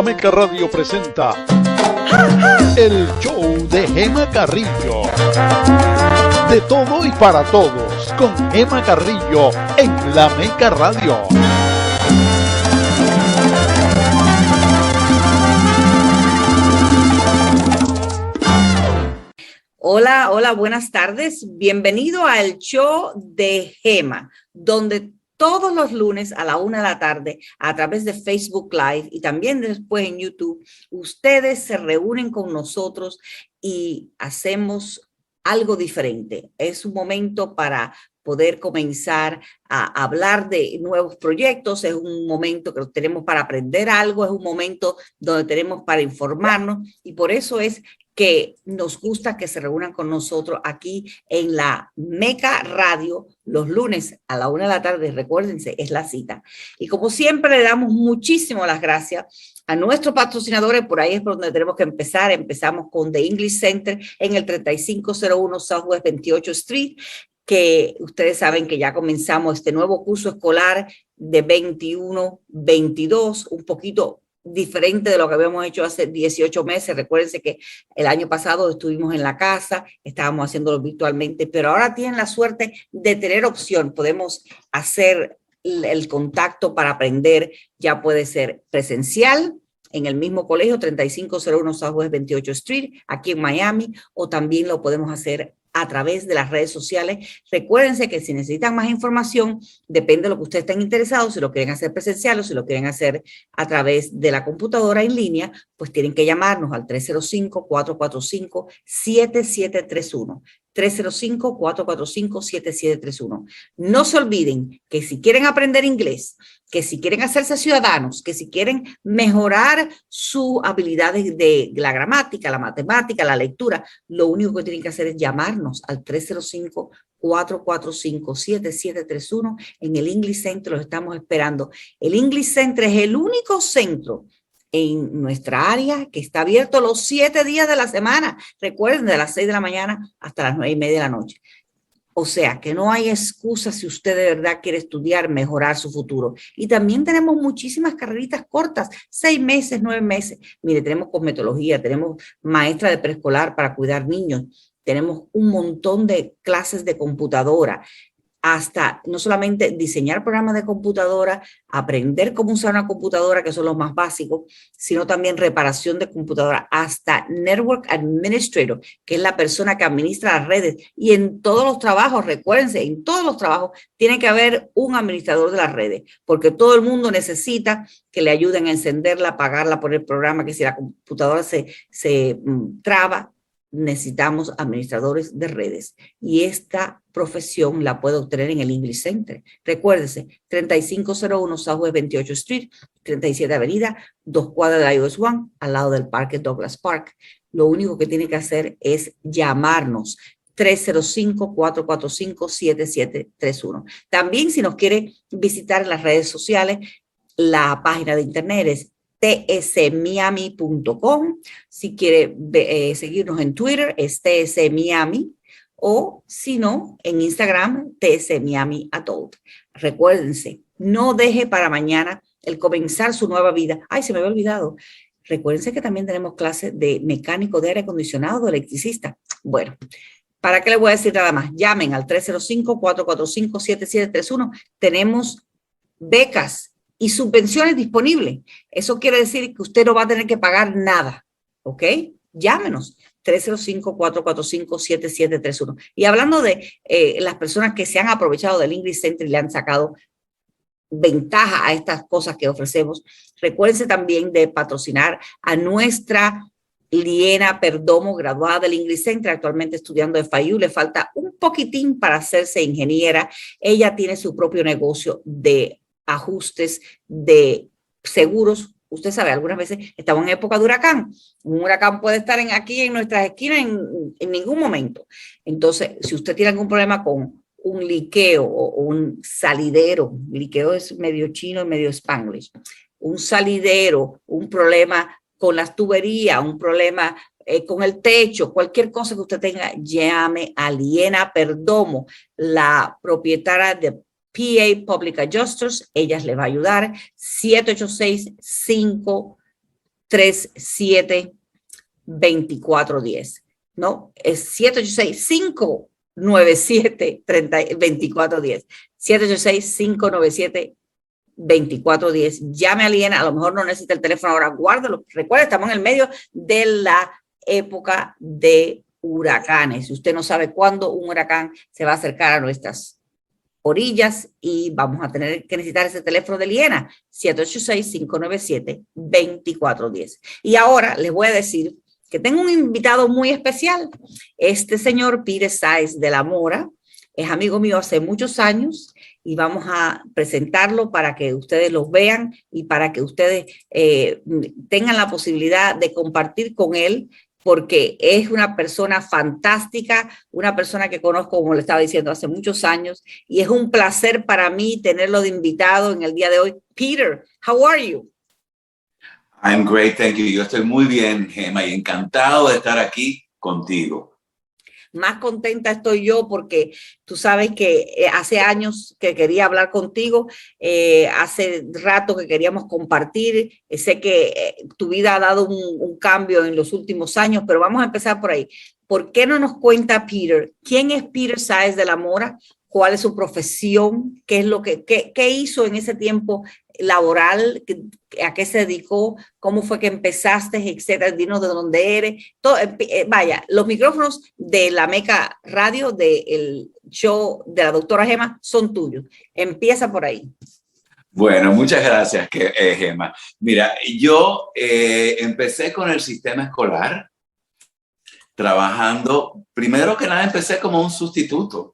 Meca Radio presenta el show de Gema Carrillo. De todo y para todos, con Gema Carrillo en La Meca Radio. Hola, hola, buenas tardes. Bienvenido al show de Gema, donde todos los lunes a la 1 de la tarde, a través de Facebook Live y también después en YouTube, ustedes se reúnen con nosotros y hacemos algo diferente. Es un momento para poder comenzar a hablar de nuevos proyectos, es un momento que tenemos para aprender algo, es un momento donde tenemos para informarnos y por eso es que nos gusta que se reúnan con nosotros aquí en la Meca Radio los lunes a la 1 de la tarde. Recuérdense, es la cita. Y como siempre, le damos muchísimas las gracias a nuestros patrocinadores. Por ahí es por donde tenemos que empezar. Empezamos con The English Center en el 3501 Southwest 28 Street, que ustedes saben que ya comenzamos este nuevo curso escolar de 21-22, un poquito diferente de lo que habíamos hecho hace 18 meses. Recuérdense que el año pasado estuvimos en la casa, estábamos haciéndolo virtualmente, pero ahora tienen la suerte de tener opción. Podemos hacer el contacto para aprender, ya puede ser presencial en el mismo colegio, 3501 Southwest 28 Street, aquí en Miami, o también lo podemos hacer a través de las redes sociales. Recuérdense que si necesitan más información, depende de lo que ustedes estén interesados, si lo quieren hacer presencial o si lo quieren hacer a través de la computadora en línea, pues tienen que llamarnos al 305-445-7731. 305-445-7731. No se olviden que si quieren aprender inglés, que si quieren hacerse ciudadanos, que si quieren mejorar sus habilidades de la gramática, la matemática, la lectura, lo único que tienen que hacer es llamarnos al 305-445-7731. En el English Center los estamos esperando. El English Center es el único centro en nuestra área que está abierto los 7 días de la semana. Recuerden, de las 6 de la mañana hasta las 9:30 de la noche. O sea, que no hay excusa si usted de verdad quiere estudiar, mejorar su futuro. Y también tenemos muchísimas carreritas cortas, 6 meses, 9 meses. Mire, tenemos cosmetología, tenemos maestra de preescolar para cuidar niños, tenemos un montón de clases de computadora, hasta no solamente diseñar programas de computadora, aprender cómo usar una computadora, que son los más básicos, sino también reparación de computadora, hasta Network Administrator, que es la persona que administra las redes. Y en todos los trabajos, recuérdense, en todos los trabajos tiene que haber un administrador de las redes, porque todo el mundo necesita que le ayuden a encenderla, apagarla, poner programa, que si la computadora se traba, necesitamos administradores de redes y esta profesión la puede obtener en el English Center. Recuérdese, 3501 Southwest 28 Street, 37 Avenida, 2 cuadras de la US 1, al lado del Parque Douglas Park. Lo único que tiene que hacer es llamarnos 305-445-7731. También si nos quiere visitar en las redes sociales, la página de internet es tsmiami.com. Si quiere seguirnos en Twitter, es tsmiami, o si no, en Instagram, tsmiami_adult. Recuérdense, no deje para mañana el comenzar su nueva vida. Ay, se me había olvidado. Recuérdense que también tenemos clases de mecánico de aire acondicionado, de electricista. Bueno, ¿para qué les voy a decir nada más? Llamen al 305-445-7731. Tenemos becas y subvenciones disponibles. Eso quiere decir que usted no va a tener que pagar nada, ¿ok? Llámenos, 305-445-7731. Y hablando de las personas que se han aprovechado del English Center y le han sacado ventaja a estas cosas que ofrecemos, recuérdense también de patrocinar a nuestra Liena Perdomo, graduada del English Center, actualmente estudiando en FIU. Le falta un poquitín para hacerse ingeniera. Ella tiene su propio negocio de ajustes de seguros. Usted sabe, algunas veces estamos en época de huracán. Un huracán puede estar aquí en nuestras esquinas en ningún momento. Entonces, si usted tiene algún problema con un liqueo o un salidero, liqueo es medio chino y medio spanglish, un salidero, un problema con las tuberías, un problema con el techo, cualquier cosa que usted tenga, llame a Liena Perdomo, la propietaria de PA Public Adjusters. Ellas le va a ayudar. 786-5 786-597-2410. No, es 786-597-2410. 786-597-2410. Llame a Liena, a lo mejor no necesita el teléfono ahora, guárdalo. Recuerde, estamos en el medio de la época de huracanes. Usted no sabe cuándo un huracán se va a acercar a nuestras orillas y vamos a tener que necesitar ese teléfono de Liena, 786-597-2410. Y ahora les voy a decir que tengo un invitado muy especial. Este señor Peter Sáez de la Mora es amigo mío hace muchos años y vamos a presentarlo para que ustedes los vean y para que ustedes tengan la posibilidad de compartir con él, porque es una persona fantástica, una persona que conozco, como le estaba diciendo, hace muchos años, y es un placer para mí tenerlo de invitado en el día de hoy. Peter, how are you? I'm great, thank you. Yo estoy muy bien, Gemma, y encantado de estar aquí contigo. Más contenta estoy yo porque tú sabes que hace años que quería hablar contigo, hace rato que queríamos compartir, sé que tu vida ha dado un cambio en los últimos años, pero vamos a empezar por ahí. ¿Por qué no nos cuenta Peter? ¿Quién es Peter Sáez de la Mora? ¿Cuál es su profesión? ¿Qué es lo qué hizo en ese tiempo laboral? ¿A qué se dedicó? ¿Cómo fue que empezaste? Etcétera. Dinos de dónde eres. Todo, vaya, los micrófonos de la Meca Radio, del show de la doctora Gemma, son tuyos. Empieza por ahí. Bueno, muchas gracias, Gemma. Mira, yo empecé con el sistema escolar, trabajando, primero que nada empecé como un sustituto.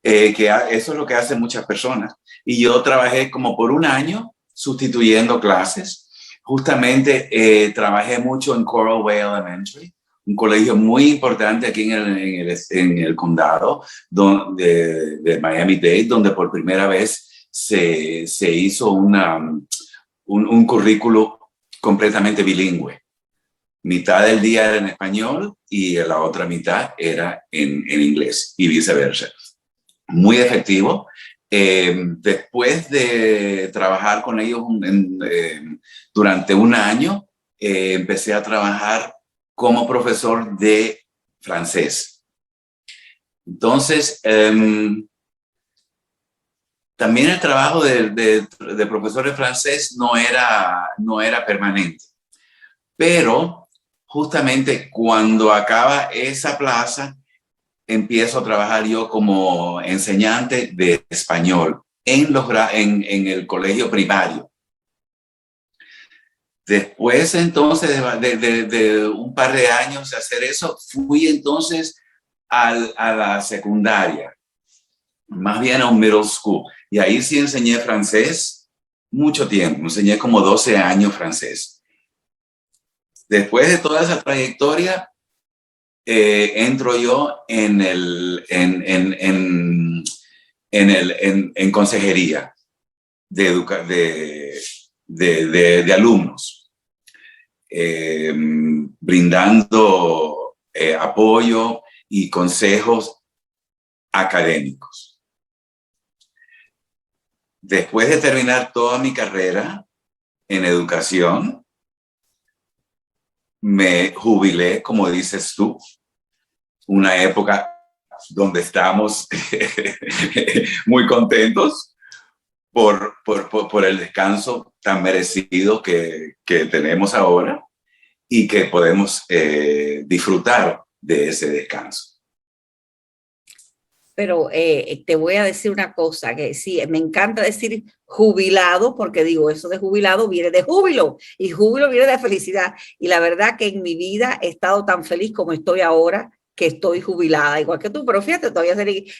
Que eso es lo que hacen muchas personas. Y yo trabajé como por un año sustituyendo clases. Justamente trabajé mucho en Coral Way Elementary, un colegio muy importante aquí en el condado de Miami-Dade, donde por primera vez se hizo un currículo completamente bilingüe. Mitad del día era en español y la otra mitad era en inglés y viceversa. Muy efectivo. Después de trabajar con ellos durante un año, empecé a trabajar como profesor de francés. Entonces, también el trabajo de profesor de francés no era permanente. Pero justamente cuando acaba esa plaza, empiezo a trabajar yo como enseñante de español en el colegio primario. Después, entonces, de un par de años de hacer eso, fui entonces a la secundaria, más bien a un middle school. Y ahí sí enseñé francés mucho tiempo, enseñé como 12 años francés. Después de toda esa trayectoria, entro yo en consejería de alumnos, brindando apoyo y consejos académicos. Después de terminar toda mi carrera en educación, me jubilé, como dices tú, una época donde estamos muy contentos por el descanso tan merecido que tenemos ahora y que podemos disfrutar de ese descanso. Pero te voy a decir una cosa, que sí, me encanta decir jubilado, porque digo, eso de jubilado viene de júbilo, y júbilo viene de felicidad. Y la verdad que en mi vida he estado tan feliz como estoy ahora, que estoy jubilada, igual que tú, pero fíjate, todavía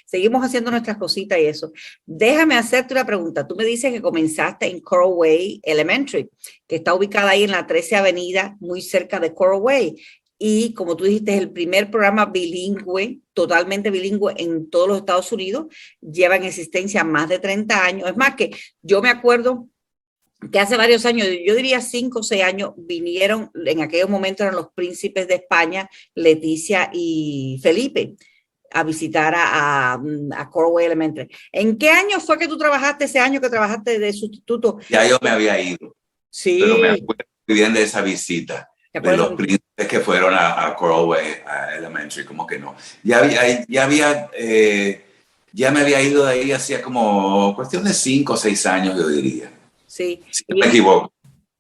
seguimos haciendo nuestras cositas y eso. Déjame hacerte una pregunta. Tú me dices que comenzaste en Coral Way Elementary, que está ubicada ahí en la 13 Avenida, muy cerca de Coral Way. Y como tú dijiste, es el primer programa bilingüe, totalmente bilingüe en todos los Estados Unidos. Lleva en existencia más de 30 años. Es más que yo me acuerdo que hace varios años, yo diría 5 o 6 años, vinieron, en aquellos momentos eran los príncipes de España, Leticia y Felipe, a visitar a Coral Way Elementary. ¿En qué año fue que tú trabajaste, ese año que trabajaste de sustituto? Ya yo me había ido. Sí. Pero me acuerdo bien de esa visita, de los príncipes que fueron a Coral Way a Elementary, como que no. Ya me había ido de ahí hacía como cuestión de 5 o 6 años, yo diría. Sí. Si no me equivoco.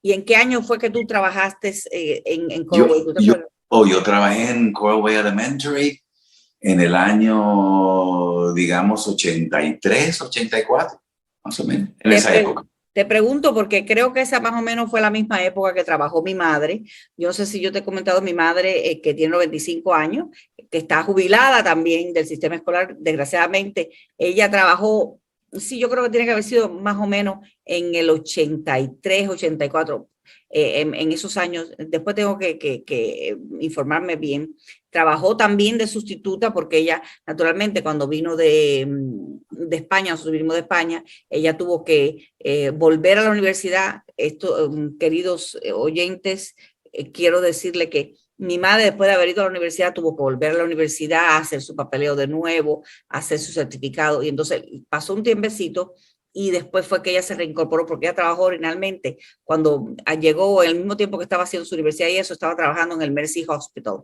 ¿Y en qué año fue que tú trabajaste en Coral Way? Yo trabajé en Coral Way Elementary en el año, digamos, 83, 84, más o menos, en esa época. Te pregunto porque creo que esa más o menos fue la misma época que trabajó mi madre. Yo no sé si yo te he comentado, mi madre que tiene 95 años, que está jubilada también del sistema escolar, desgraciadamente, ella trabajó, sí, yo creo que tiene que haber sido más o menos en el 83, 84, en esos años. Después tengo que informarme bien. Trabajó también de sustituta porque ella, naturalmente, cuando vino de España, nosotros vinimos de España, ella tuvo que volver a la universidad. Esto, queridos oyentes, quiero decirle que mi madre, después de haber ido a la universidad, tuvo que volver a la universidad a hacer su papeleo de nuevo, a hacer su certificado, y entonces pasó un tiempecito y después fue que ella se reincorporó porque ella trabajó originalmente cuando llegó, en el mismo tiempo que estaba haciendo su universidad y eso, estaba trabajando en el Mercy Hospital.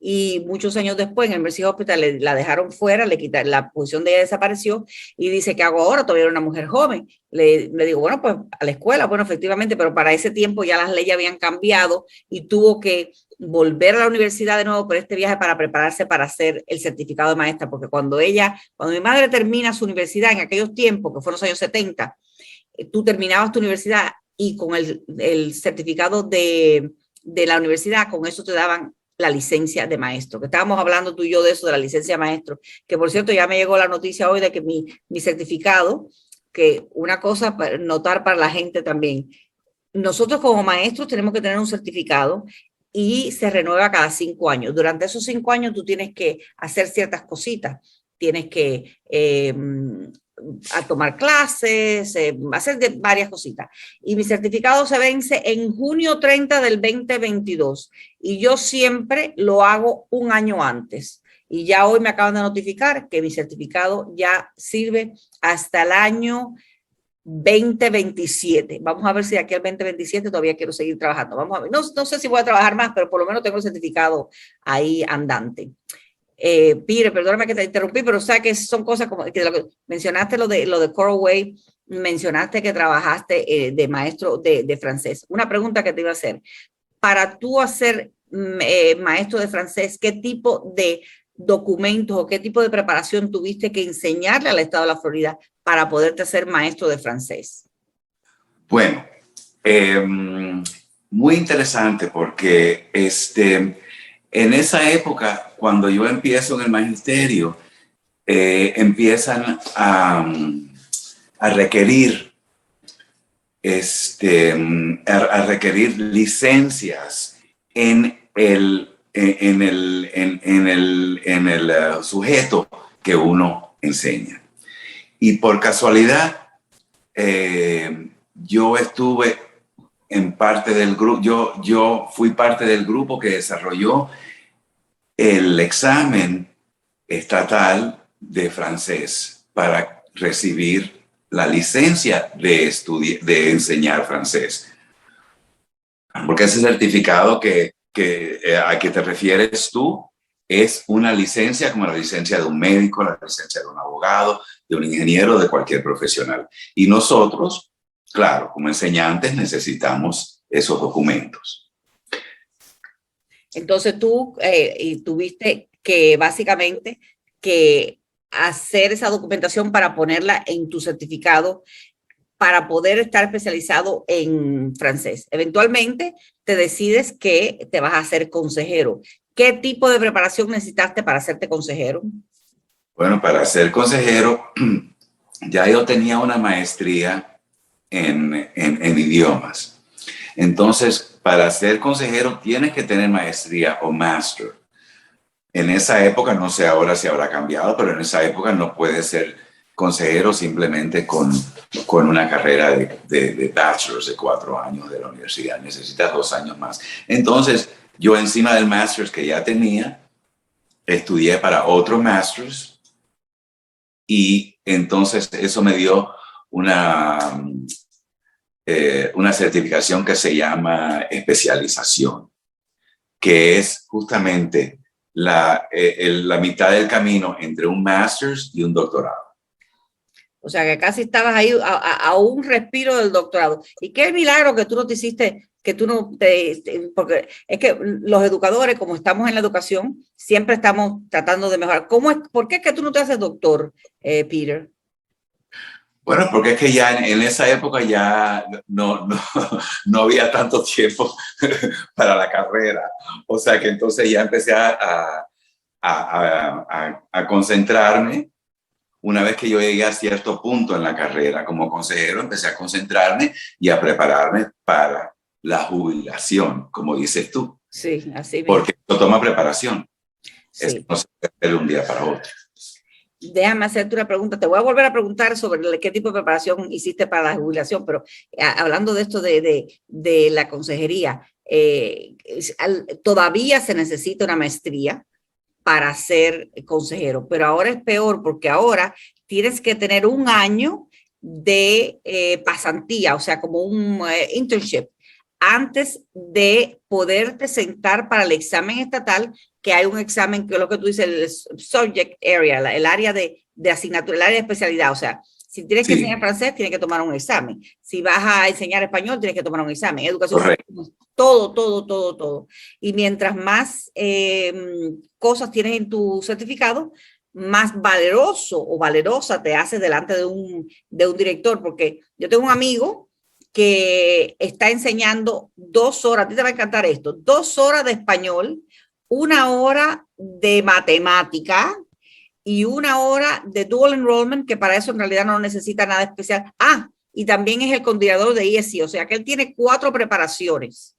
Y muchos años después en el Mercy Hospital la dejaron fuera, le quitaron, la posición de ella desapareció y dice, ¿qué hago ahora? Todavía era una mujer joven. Le digo, bueno, pues a la escuela, bueno, efectivamente, pero para ese tiempo ya las leyes habían cambiado y tuvo que volver a la universidad de nuevo por este viaje para prepararse para hacer el certificado de maestra, porque cuando mi madre termina su universidad en aquellos tiempos, que fueron los años 70, tú terminabas tu universidad y con el certificado de la universidad, con eso te daban la licencia de maestro, que estábamos hablando tú y yo de eso, de la licencia de maestro, que por cierto ya me llegó la noticia hoy de que mi certificado, que una cosa para notar para la gente también, nosotros como maestros tenemos que tener un certificado y se renueva cada 5 años. Durante esos 5 años tú tienes que hacer ciertas cositas, tienes que a tomar clases, hacer varias cositas. Y mi certificado se vence en junio 30 del 2022 y yo siempre lo hago un año antes. Y ya hoy me acaban de notificar que mi certificado ya sirve hasta el año 2027. Vamos a ver si de aquí al 2027 todavía quiero seguir trabajando. Vamos a ver. No sé si voy a trabajar más, pero por lo menos tengo el certificado ahí andante. Peter, perdóname que te interrumpí, pero o sea que son cosas como que mencionaste lo de Coral Way, mencionaste que trabajaste de maestro de francés. Una pregunta que te iba a hacer. Para tú hacer maestro de francés, ¿qué tipo de documentos o qué tipo de preparación tuviste que enseñarle al estado de la Florida para poderte hacer maestro de francés? Bueno, muy interesante porque en esa época, cuando yo empiezo en el magisterio, empiezan a requerir a requerir licencias en el sujeto que uno enseña. Y por casualidad, yo estuve en parte del grupo, yo fui parte del grupo que desarrolló el examen estatal de francés para recibir la licencia de enseñar francés. Porque ese certificado a que te refieres tú es una licencia como la licencia de un médico, la licencia de un abogado, de un ingeniero, de cualquier profesional. Y nosotros, claro, como enseñantes necesitamos esos documentos. Entonces tú tuviste que básicamente que hacer esa documentación para ponerla en tu certificado para poder estar especializado en francés. Eventualmente te decides que te vas a hacer consejero. ¿Qué tipo de preparación necesitaste para hacerte consejero? Bueno, para ser consejero ya yo tenía una maestría en idiomas. Entonces, para ser consejero tienes que tener maestría o máster. En esa época, no sé ahora si habrá cambiado, pero en esa época no puedes ser consejero simplemente con una carrera de bachelor's de 4 años de la universidad. Necesitas 2 años más. Entonces, yo encima del master's que ya tenía, estudié para otro master's y entonces eso me dio una certificación que se llama especialización, que es justamente la mitad del camino entre un master's y un doctorado. O sea, que casi estabas ahí a un respiro del doctorado. Y qué milagro que tú no te hiciste, que tú no porque es que los educadores, como estamos en la educación, siempre estamos tratando de mejorar. ¿Por qué es que tú no te haces doctor, Peter? Bueno, porque es que ya en esa época ya no había tanto tiempo para la carrera. O sea que entonces ya empecé a concentrarme. Una vez que yo llegué a cierto punto en la carrera como consejero, empecé a concentrarme y a prepararme para la jubilación, como dices tú. Sí, así mismo. Porque esto toma preparación. Sí. Esto no se puede hacer de un día para otro. Déjame hacerte una pregunta. Te voy a volver a preguntar sobre qué tipo de preparación hiciste para la jubilación, pero hablando de esto de la consejería, todavía se necesita una maestría para ser consejero, pero ahora es peor porque ahora tienes que tener un año de pasantía, o sea, como un internship, antes de poderte sentar para el examen estatal, que hay un examen que es lo que tú dices, el subject area, el área de asignatura, el área de especialidad, o sea, si tienes que enseñar francés, tienes que tomar un examen. Si vas a enseñar español, tienes que tomar un examen. Educación, todo. Y mientras más cosas tienes en tu certificado, más valeroso o valerosa te haces delante de un director. Porque yo tengo un amigo que está enseñando 2 horas, a ti te va a encantar esto, 2 horas de español, 1 hora de matemática, y 1 hora de dual enrollment, que para eso en realidad no necesita nada especial. Y también es el coordinador de ESI, o sea que él tiene 4 preparaciones,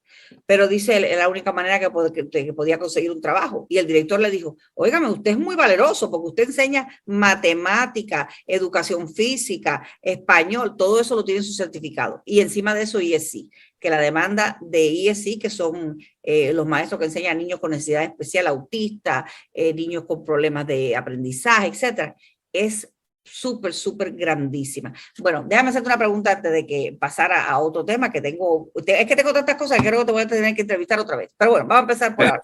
pero dice él, es la única manera que podía conseguir un trabajo. Y el director le dijo, óigame, usted es muy valeroso porque usted enseña matemática, educación física, español, todo eso lo tiene en su certificado. Y encima de eso ESI, que la demanda de ESI, que son los maestros que enseñan a niños con necesidad especial, autistas, niños con problemas de aprendizaje, etcétera, es súper grandísima. Bueno, déjame hacerte una pregunta antes de que pasara a otro tema que tengo. Es que tengo tantas cosas que creo que te voy a tener que entrevistar otra vez. Pero bueno, vamos a empezar por ahora.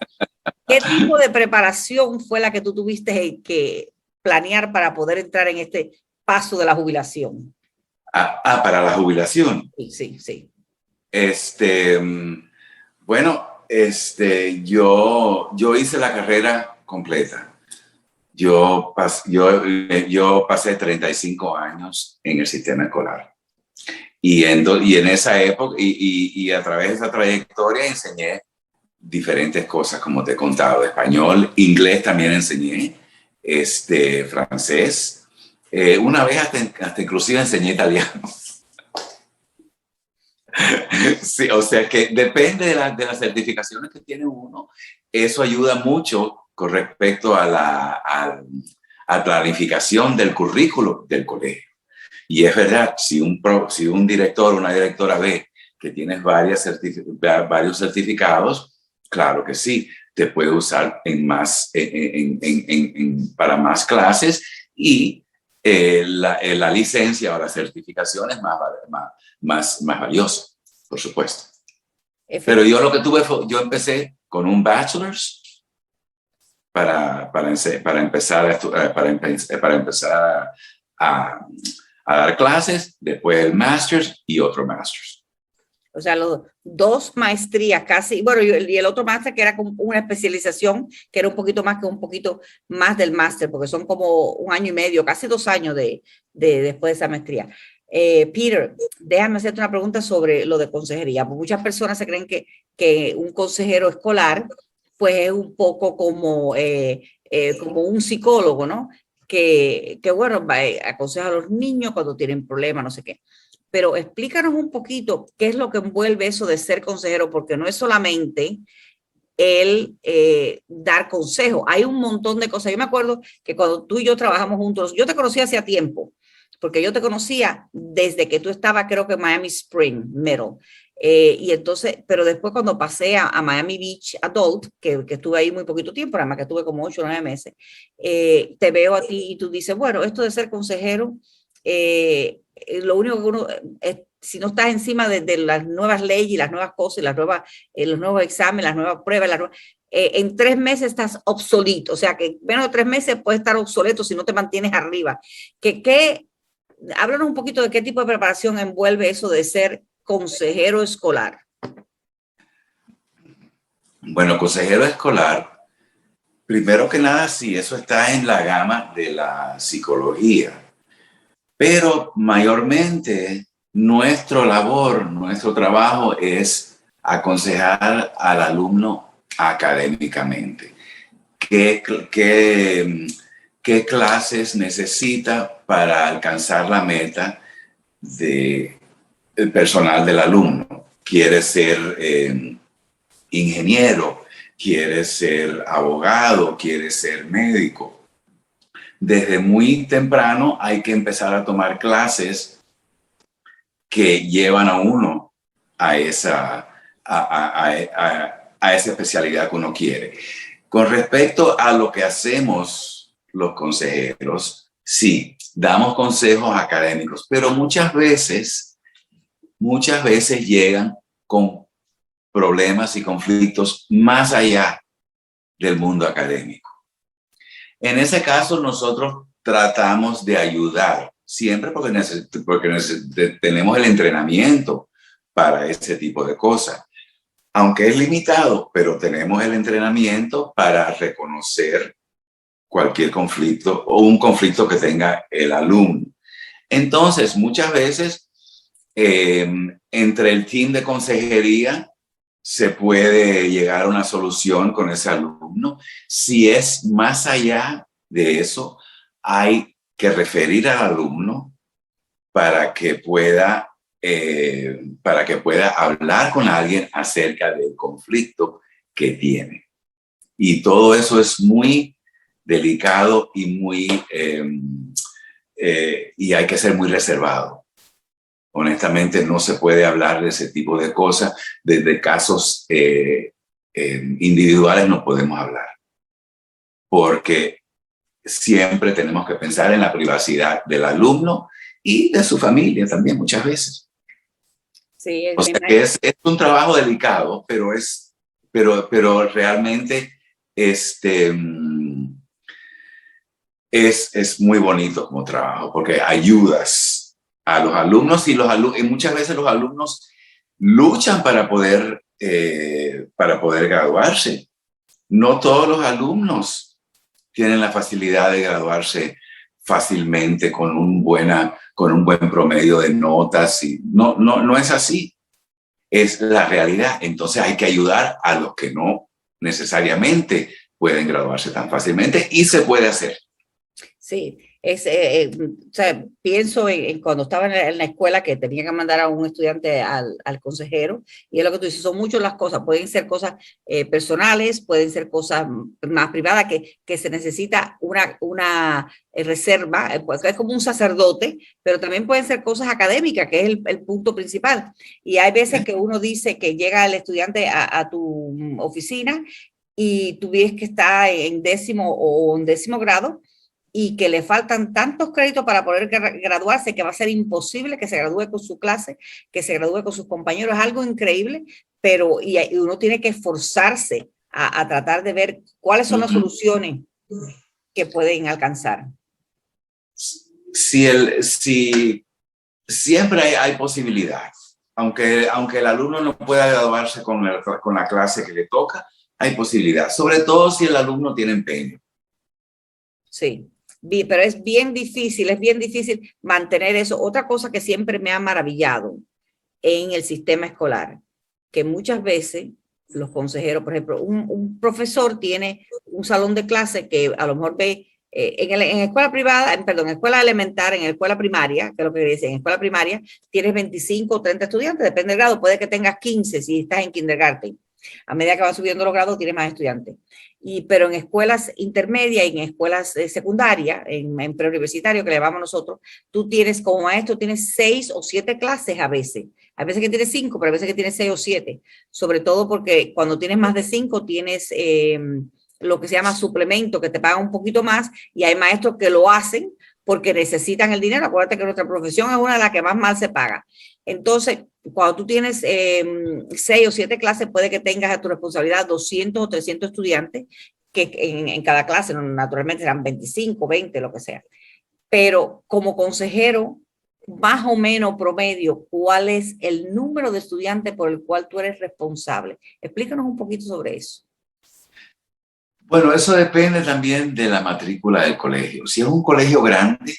¿Qué tipo de preparación fue la que tú tuviste que planear para poder entrar en este paso de la jubilación? Para la jubilación. Sí. Bueno, yo hice la carrera completa. Yo pasé 35 años en el sistema escolar. Y en esa época, y a través de esa trayectoria enseñé diferentes cosas, como te he contado, español, inglés también enseñé, francés. Una vez hasta inclusive enseñé italiano. Sí, o sea que depende de las certificaciones que tiene uno. Eso ayuda mucho con respecto a la planificación del currículo del colegio. Y es verdad, si un director o una directora ve que tienes varios certificados, claro que sí, te puede usar para más clases, y la licencia o la certificación es más valiosa, por supuesto. Pero yo lo que tuve yo empecé con un bachelor's para empezar a dar clases, después el master's y otro master's. O sea, los 2 maestrías casi, bueno, y el otro máster que era como una especialización, que era un poquito más del máster, porque son como 1 año y medio, casi 2 años después de esa maestría. Peter, déjame hacerte una pregunta sobre lo de consejería. Muchas personas se creen que un consejero escolar pues es un poco como un psicólogo, ¿no? Que bueno, aconseja a los niños cuando tienen problemas, no sé qué. Pero explícanos un poquito qué es lo que envuelve eso de ser consejero, porque no es solamente el dar consejo. Hay un montón de cosas. Yo me acuerdo que cuando tú y yo trabajamos juntos, yo te conocí hacía tiempo, porque yo te conocía desde que tú estabas, creo que en Miami Spring Middle. Y entonces, pero después cuando pasé a Miami Beach Adult, que estuve ahí muy poquito tiempo, nada más que estuve como 8 o 9 meses, te veo a ti y tú dices, bueno, esto de ser consejero, lo único que uno si no estás encima de las nuevas leyes y las nuevas cosas, y los nuevos exámenes, las nuevas pruebas, en 3 meses estás obsoleto. O sea, que menos de 3 meses puedes estar obsoleto si no te mantienes arriba. Háblanos un poquito de qué tipo de preparación envuelve eso de ser consejero escolar. Bueno, consejero escolar, primero que nada, sí, eso está en la gama de la psicología, pero mayormente nuestro trabajo es aconsejar al alumno académicamente. ¿Qué clases necesita para alcanzar la meta del personal del alumno? ¿Quiere ser ingeniero? ¿Quiere ser abogado? ¿Quiere ser médico? Desde muy temprano hay que empezar a tomar clases que llevan a uno a esa especialidad que uno quiere. Con respecto a lo que hacemos los consejeros, sí, damos consejos académicos, pero muchas veces llegan con problemas y conflictos más allá del mundo académico. En ese caso, nosotros tratamos de ayudar, siempre porque tenemos el entrenamiento para ese tipo de cosas. Aunque es limitado, pero tenemos el entrenamiento para reconocer cualquier conflicto o un conflicto que tenga el alumno. Entonces, muchas veces, entre el team de consejería, se puede llegar a una solución con ese alumno. Si es más allá de eso, hay que referir al alumno para que pueda hablar con alguien acerca del conflicto que tiene. Y todo eso es muy delicado y y hay que ser muy reservado. Honestamente, no se puede hablar de ese tipo de cosas. Desde casos individuales no podemos hablar, porque siempre tenemos que pensar en la privacidad del alumno y de su familia también muchas veces. Sí, o sea que es un trabajo delicado, pero realmente es muy bonito como trabajo, porque ayudas a los alumnos y muchas veces los alumnos luchan para poder graduarse. No todos los alumnos tienen la facilidad de graduarse fácilmente con un buen promedio de notas. Y no es así. Es la realidad. Entonces hay que ayudar a los que no necesariamente pueden graduarse tan fácilmente, y se puede hacer. Sí, o sea, pienso en cuando estaba en la escuela que tenía que mandar a un estudiante al consejero, y es lo que tú dices, son muchas las cosas, pueden ser cosas personales, pueden ser cosas más privadas que se necesita una reserva, pues es como un sacerdote, pero también pueden ser cosas académicas, que es el punto principal. Y hay veces que uno dice que llega el estudiante a tu oficina y tú ves que está en 10º o 11º grado, y que le faltan tantos créditos para poder graduarse que va a ser imposible que se gradúe con su clase, que se gradúe con sus compañeros. Es algo increíble, pero y uno tiene que esforzarse a tratar de ver cuáles son las soluciones que pueden alcanzar. Si siempre hay posibilidad, aunque el alumno no pueda graduarse con la clase que le toca, hay posibilidad, sobre todo si el alumno tiene empeño. Sí. Pero es bien difícil mantener eso. Otra cosa que siempre me ha maravillado en el sistema escolar, que muchas veces los consejeros, por ejemplo, un profesor tiene un salón de clase que a lo mejor ve en escuela privada, en escuela elemental, en escuela primaria, que es lo que dice, en escuela primaria tienes 25 o 30 estudiantes, depende del grado, puede que tengas 15 si estás en kindergarten. A medida que van subiendo los grados, tienes más estudiantes. Pero en escuelas intermedias y en escuelas secundarias, en preuniversitario, que le llamamos nosotros, tú tienes como maestro, tienes 6 o 7 clases a veces. Hay veces que tienes 5, pero a veces que tienes 6 o 7. Sobre todo porque cuando tienes más de 5, tienes lo que se llama suplemento, que te pagan un poquito más, y hay maestros que lo hacen porque necesitan el dinero. Acuérdate que nuestra profesión es una de las que más mal se paga. Entonces, cuando tú tienes 6 o 7 clases, puede que tengas a tu responsabilidad 200 o 300 estudiantes, que en cada clase, naturalmente serán 25, 20, lo que sea. Pero como consejero, más o menos promedio, ¿cuál es el número de estudiantes por el cual tú eres responsable? Explícanos un poquito sobre eso. Bueno, eso depende también de la matrícula del colegio. Si es un colegio grande,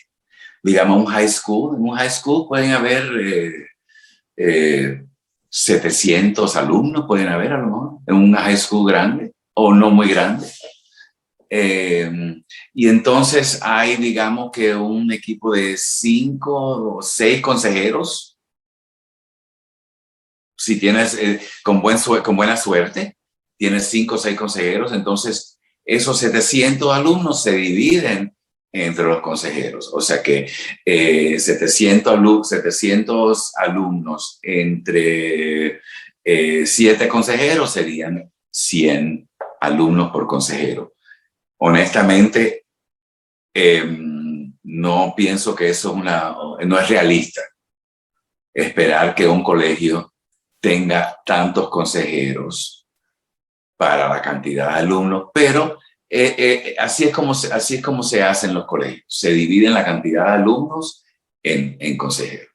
digamos un high school, en un high school pueden haber 700 alumnos, pueden haber a lo mejor, en una high school grande o no muy grande. Y entonces hay, digamos que un equipo de 5 o 6 consejeros. Si tienes, con buena suerte, tienes 5 o 6 consejeros, entonces esos 700 alumnos se dividen entre los consejeros. O sea que 700 alumnos entre 7 consejeros serían 100 alumnos por consejero. Honestamente, no pienso que eso no es realista. Esperar que un colegio tenga tantos consejeros para la cantidad de alumnos, pero así es como se hace en los colegios. Se dividen la cantidad de alumnos en consejeros.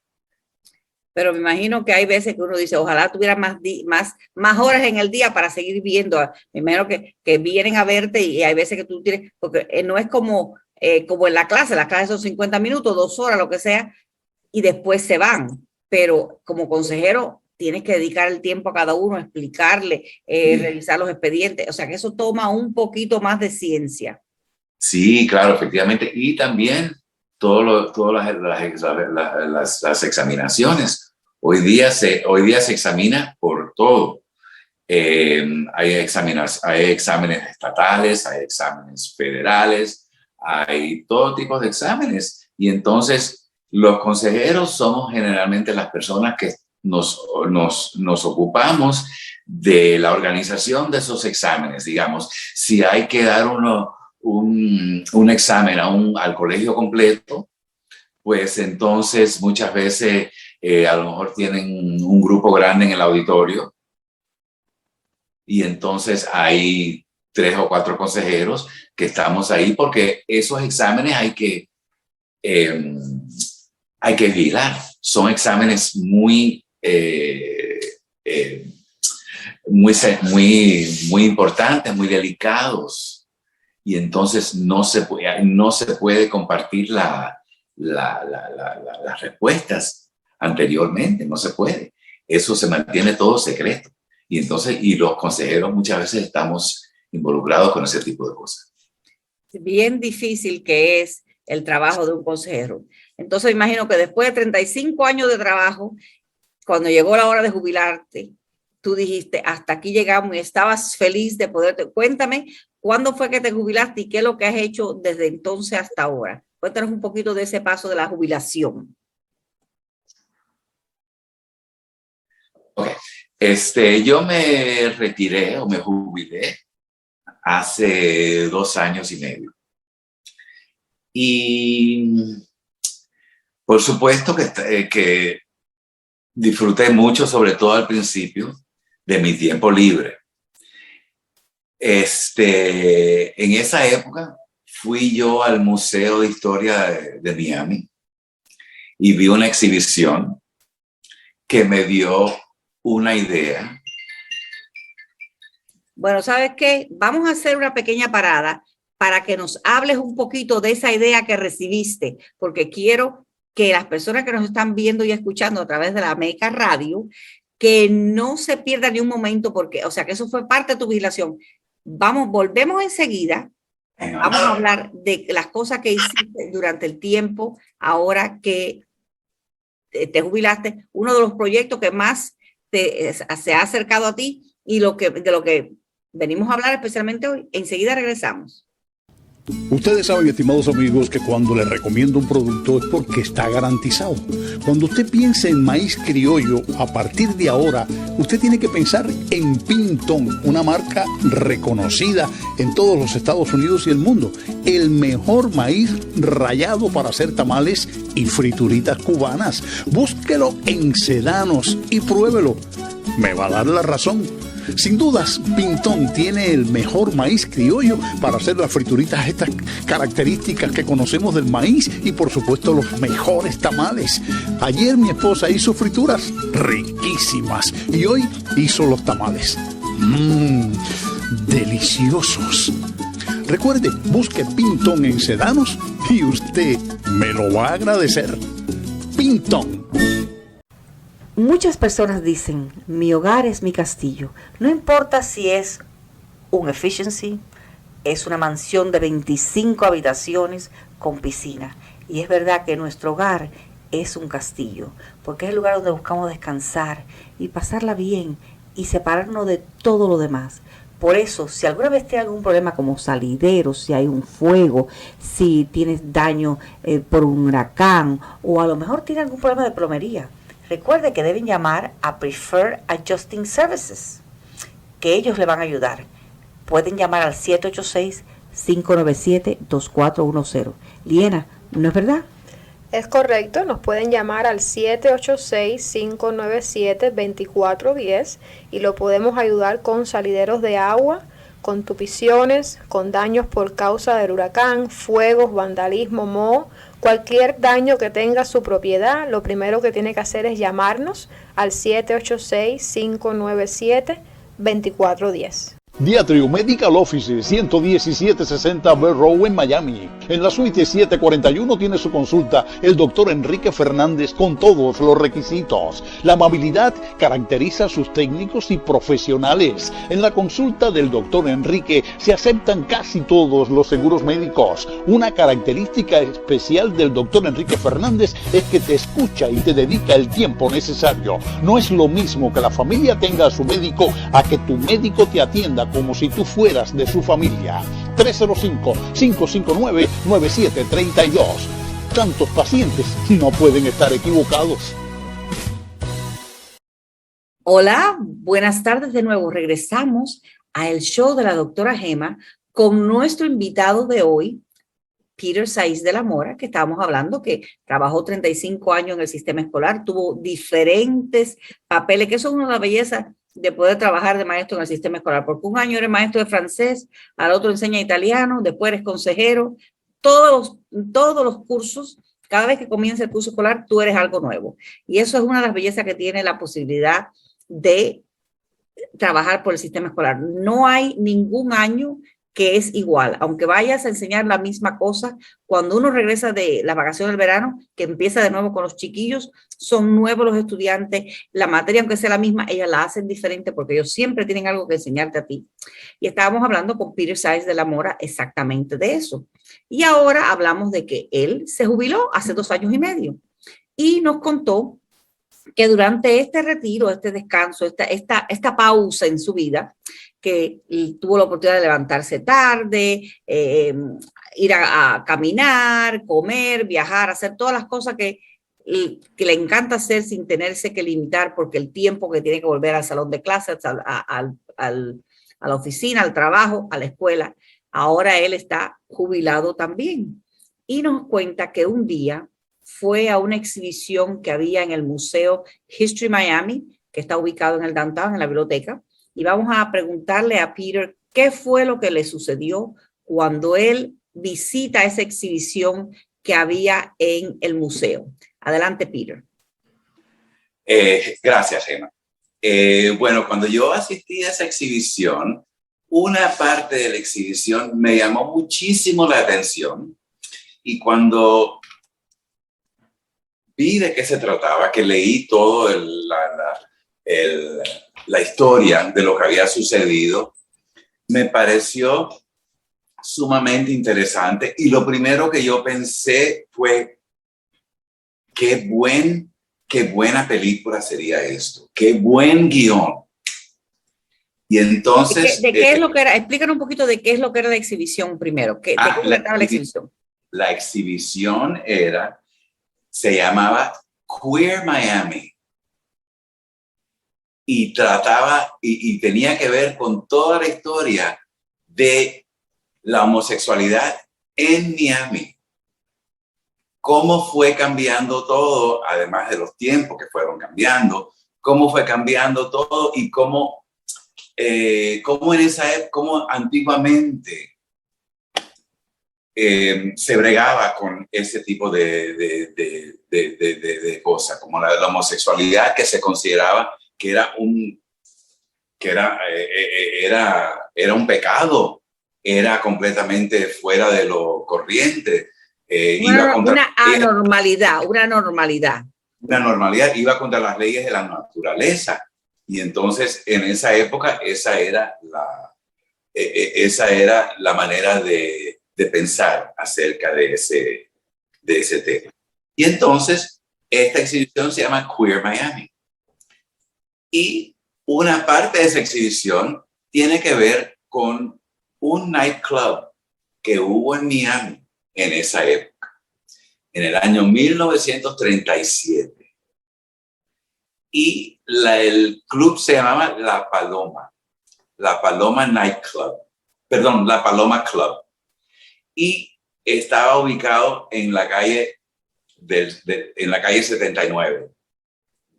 Pero me imagino que hay veces que uno dice, ojalá tuviera más horas en el día para seguir viendo. Me imagino que vienen a verte y hay veces que tú tienes, porque no es como en las clases son 50 minutos, 2 horas, lo que sea, y después se van. Pero como consejero tienes que dedicar el tiempo a cada uno, explicarle, revisar los expedientes. O sea que eso toma un poquito más de ciencia. Sí, claro, efectivamente. Y también todas las examinaciones. Hoy día se examina por todo. Hay exámenes estatales, hay exámenes federales, hay todo tipo de exámenes. Y entonces los consejeros somos generalmente las personas que nos ocupamos de la organización de esos exámenes. Digamos, si hay que dar un examen al colegio completo, pues entonces muchas veces a lo mejor tienen un grupo grande en el auditorio y entonces hay 3 o 4 consejeros que estamos ahí porque esos exámenes hay que vigilar. Son exámenes muy importantes, muy delicados. Y entonces no se puede compartir las respuestas anteriormente, no se puede. Eso se mantiene todo secreto. Y entonces, los consejeros muchas veces estamos involucrados con ese tipo de cosas. Bien difícil que es el trabajo de un consejero. Entonces imagino que después de 35 años de trabajo, cuando llegó la hora de jubilarte, tú dijiste, hasta aquí llegamos y estabas feliz de poderte. Cuéntame, ¿cuándo fue que te jubilaste y qué es lo que has hecho desde entonces hasta ahora? Cuéntanos un poquito de ese paso de la jubilación. Okay. Yo me retiré o me jubilé hace 2 años y medio. Y por supuesto que disfruté mucho, sobre todo al principio, de mi tiempo libre. En esa época fui yo al Museo de Historia de Miami y vi una exhibición que me dio una idea. Bueno, ¿sabes qué? Vamos a hacer una pequeña parada para que nos hables un poquito de esa idea que recibiste, porque quiero que las personas que nos están viendo y escuchando a través de la Meca Radio, que no se pierda ni un momento, porque, o sea, que eso fue parte de tu vigilación. Volvemos enseguida. Vamos a hablar de las cosas que hiciste durante el tiempo, ahora que te jubilaste, uno de los proyectos que más se ha acercado a ti y de lo que venimos a hablar especialmente hoy. Enseguida regresamos. Ustedes saben, estimados amigos, que cuando les recomiendo un producto es porque está garantizado. Cuando usted piense en maíz criollo, a partir de ahora, usted tiene que pensar en Pintón, una marca reconocida en todos los Estados Unidos y el mundo. El mejor maíz rallado para hacer tamales y frituritas cubanas. Búsquelo en Sedanos y pruébelo. Me va a dar la razón. Sin dudas, Pintón tiene el mejor maíz criollo para hacer las frituritas, estas características que conocemos del maíz, y por supuesto los mejores tamales. Ayer mi esposa hizo frituras riquísimas y hoy hizo los tamales. Deliciosos. Recuerde, busque Pintón en Sedanos y usted me lo va a agradecer. Pintón. Muchas personas dicen, mi hogar es mi castillo. No importa si es un efficiency, es una mansión de 25 habitaciones con piscina. Y es verdad que nuestro hogar es un castillo, porque es el lugar donde buscamos descansar y pasarla bien y separarnos de todo lo demás. Por eso, si alguna vez tienes algún problema como salidero, si hay un fuego, si tienes daño por un huracán, o a lo mejor tienes algún problema de plomería, recuerde que deben llamar a Preferred Adjusting Services, que ellos le van a ayudar. Pueden llamar al 786-597-2410. Liena, ¿no es verdad? Es correcto, nos pueden llamar al 786-597-2410 y lo podemos ayudar con salideros de agua, con tupiciones, con daños por causa del huracán, fuegos, vandalismo, moho. Cualquier daño que tenga su propiedad, lo primero que tiene que hacer es llamarnos al 786-597-2410. Diatrio Medical Office, 11760 Bell Road en Miami. En la suite 741 tiene su consulta el doctor Enrique Fernández con todos los requisitos. La amabilidad caracteriza a sus técnicos y profesionales. En la consulta del doctor Enrique se aceptan casi todos los seguros médicos. Una característica especial del doctor Enrique Fernández es que te escucha y te dedica el tiempo necesario. No es lo mismo que la familia tenga a su médico a que tu médico te atienda como si tú fueras de su familia. 305-559-9732. Tantos pacientes no pueden estar equivocados. Hola, buenas tardes de nuevo. Regresamos a el show de la doctora Gema con nuestro invitado de hoy, Peter Saiz de la Mora, que estábamos hablando, que trabajó 35 años en el sistema escolar, tuvo diferentes papeles, que eso es una de las bellezas de poder trabajar de maestro en el sistema escolar, porque un año eres maestro de francés, al otro enseña italiano, después eres consejero, todos los cursos, cada vez que comienza el curso escolar, tú eres algo nuevo. Y eso es una de las bellezas que tiene la posibilidad de trabajar por el sistema escolar. No hay ningún año que es igual, aunque vayas a enseñar la misma cosa, cuando uno regresa de la vacación del verano, que empieza de nuevo con los chiquillos, son nuevos los estudiantes, la materia, aunque sea la misma, ellas la hacen diferente porque ellos siempre tienen algo que enseñarte a ti. Y estábamos hablando con Peter Saiz de la Mora exactamente de eso. Y ahora hablamos de que él se jubiló hace 2 años y medio y nos contó que durante este retiro, este descanso, esta pausa en su vida, que tuvo la oportunidad de levantarse tarde, ir a caminar, comer, viajar, hacer todas las cosas que le encanta hacer sin tenerse que limitar porque el tiempo que tiene que volver al salón de clases, a la oficina, al trabajo, a la escuela. Ahora él está jubilado también. Y nos cuenta que un día fue a una exhibición que había en el Museo History Miami, que está ubicado en el downtown, en la biblioteca. Y vamos a preguntarle a Peter qué fue lo que le sucedió cuando él visita esa exhibición que había en el museo. Adelante, Peter. Gracias, Gemma. Bueno, cuando yo asistí a esa exhibición, una parte de la exhibición me llamó muchísimo la atención. Y cuando vi de qué se trataba, que leí todo la historia de lo que había sucedido, me pareció sumamente interesante. Y lo primero que yo pensé fue, qué buena película sería esto, qué buen guión. Y entonces... ¿De qué es lo que era? Explícanos un poquito de qué es lo que era la exhibición primero. ¿De qué trataba la exhibición? La exhibición se llamaba Queer Miami. Y trataba, y tenía que ver con toda la historia de la homosexualidad en Miami. Cómo fue cambiando todo, además de los tiempos que fueron cambiando, cómo fue cambiando todo y cómo en esa época, cómo antiguamente se bregaba con ese tipo de cosas, como la homosexualidad, que se consideraba que era un pecado, era completamente fuera de lo corriente. Una anormalidad, una normalidad. Una normalidad, iba contra las leyes de la naturaleza. Y entonces, en esa época, esa era la manera de pensar acerca de ese tema. Y entonces, esta exhibición se llama Queer Miami. Y una parte de esa exhibición tiene que ver con un nightclub que hubo en Miami en esa época, en el año 1937. Y el club se llamaba La Paloma Nightclub, perdón, La Paloma Club. Y estaba ubicado en la calle, en la calle 79